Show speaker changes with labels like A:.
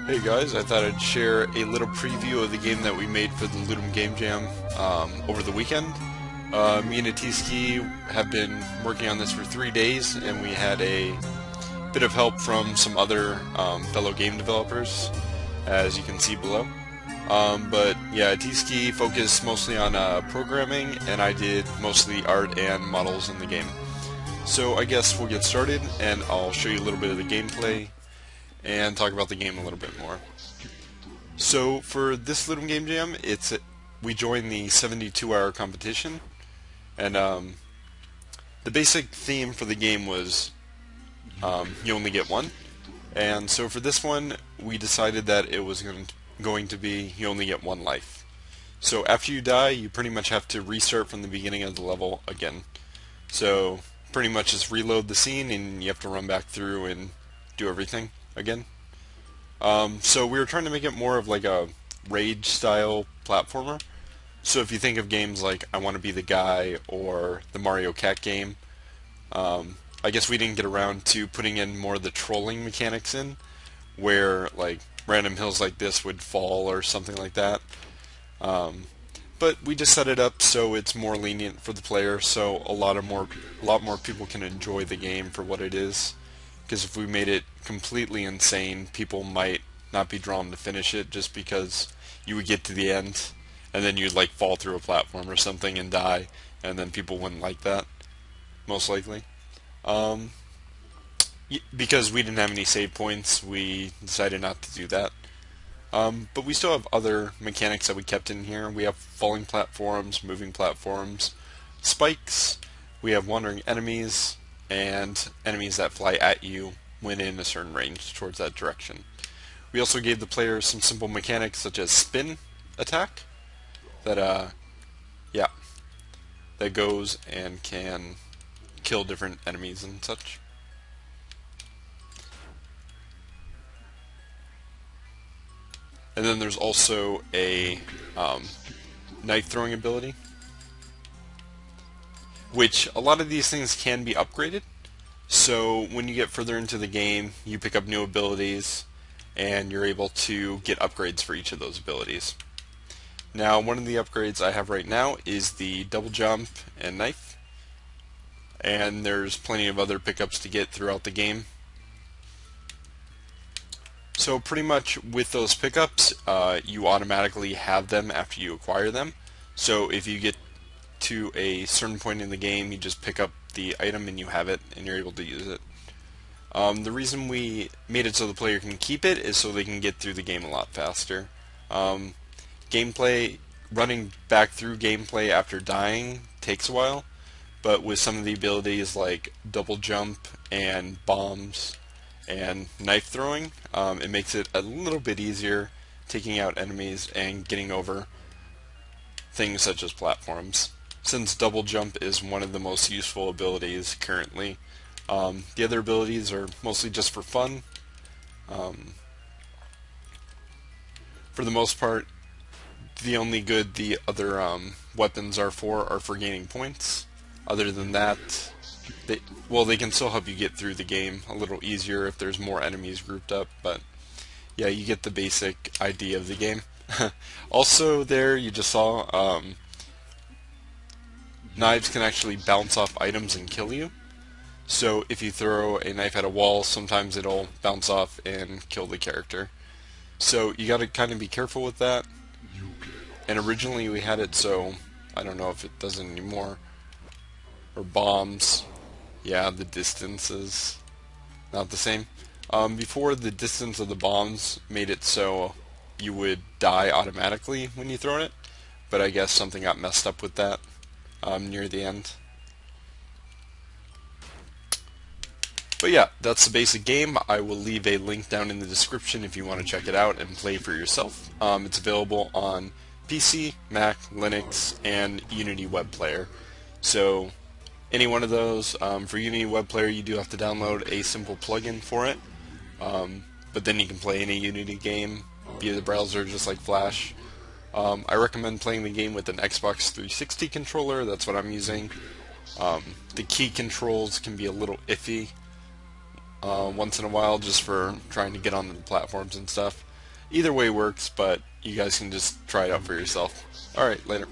A: Hey guys, I thought I'd share a little preview of the game that we made for the Ludum Game Jam over the weekend. Me and Eteeski have been working on this for 3 days, and we had a bit of help from some other fellow game developers, as you can see below. But yeah, Eteeski focused mostly on programming, and I did mostly art and models in the game. So I guess we'll get started, and I'll show you a little bit of the gameplay and talk about the game a little bit more. So for this Ludum Game Jam, we joined the 72-hour competition, and the basic theme for the game was you only get one. And so for this one, we decided that it was going to be you only get one life. So after you die, you pretty much have to restart from the beginning of the level again. So pretty much just reload the scene, and you have to run back through and do everything again. So we were trying to make it more of like a rage style platformer. So if you think of games like I Want to Be the Guy or the Mario Kart game, I guess we didn't get around to putting in more of the trolling mechanics in, where like random hills like this would fall or something like that. But we just set it up so it's more lenient for the player, so a lot more people can enjoy the game for what it is. Because if we made it completely insane, people might not be drawn to finish it just because you would get to the end and then you'd like fall through a platform or something and die, and then people wouldn't like that, most likely. Because we didn't have any save points, we decided not to do that. But we still have other mechanics that we kept in here. We have falling platforms, moving platforms, spikes, we have wandering enemies, and enemies that fly at you when in a certain range towards that direction. We also gave the player some simple mechanics such as spin attack that that goes and can kill different enemies and such. And then there's also a knife throwing ability, which a lot of these things can be upgraded. So when you get further into the game, you pick up new abilities, and you're able to get upgrades for each of those abilities. Now, one of the upgrades I have right now is the double jump and knife, and there's plenty of other pickups to get throughout the game. So pretty much with those pickups, you automatically have them after you acquire them. So if you get to a certain point in the game, you just pick up the item and you have it, and you're able to use it. The reason we made it so the player can keep it is so they can get through the game a lot faster. Running back through gameplay after dying takes a while, but with some of the abilities like double jump and bombs and knife throwing, it makes it a little bit easier taking out enemies and getting over things such as platforms, since double jump is one of the most useful abilities currently. The other abilities are mostly just for fun. For the most part, the only good the other weapons are for gaining points. Other than that, they can still help you get through the game a little easier if there's more enemies grouped up, but yeah, you get the basic idea of the game. Also, there you just saw knives can actually bounce off items and kill you. So if you throw a knife at a wall, sometimes it'll bounce off and kill the character. So you gotta kind of be careful with that. And originally we had it so, I don't know if it does it anymore. Or bombs. Yeah, the distance is not the same. Before, the distance of the bombs made it so you would die automatically when you throw it, but I guess something got messed up with that near the end. But yeah, that's the basic game. I will leave a link down in the description if you want to check it out and play for yourself. It's available on PC, Mac, Linux, and Unity Web Player. So any one of those. For Unity Web Player, you do have to download a simple plugin for it, but then you can play any Unity game via the browser just like Flash. I recommend playing the game with an Xbox 360 controller. That's what I'm using. The key controls can be a little iffy once in a while, just for trying to get onto the platforms and stuff. Either way works, but you guys can just try it out for yourself. Alright, later.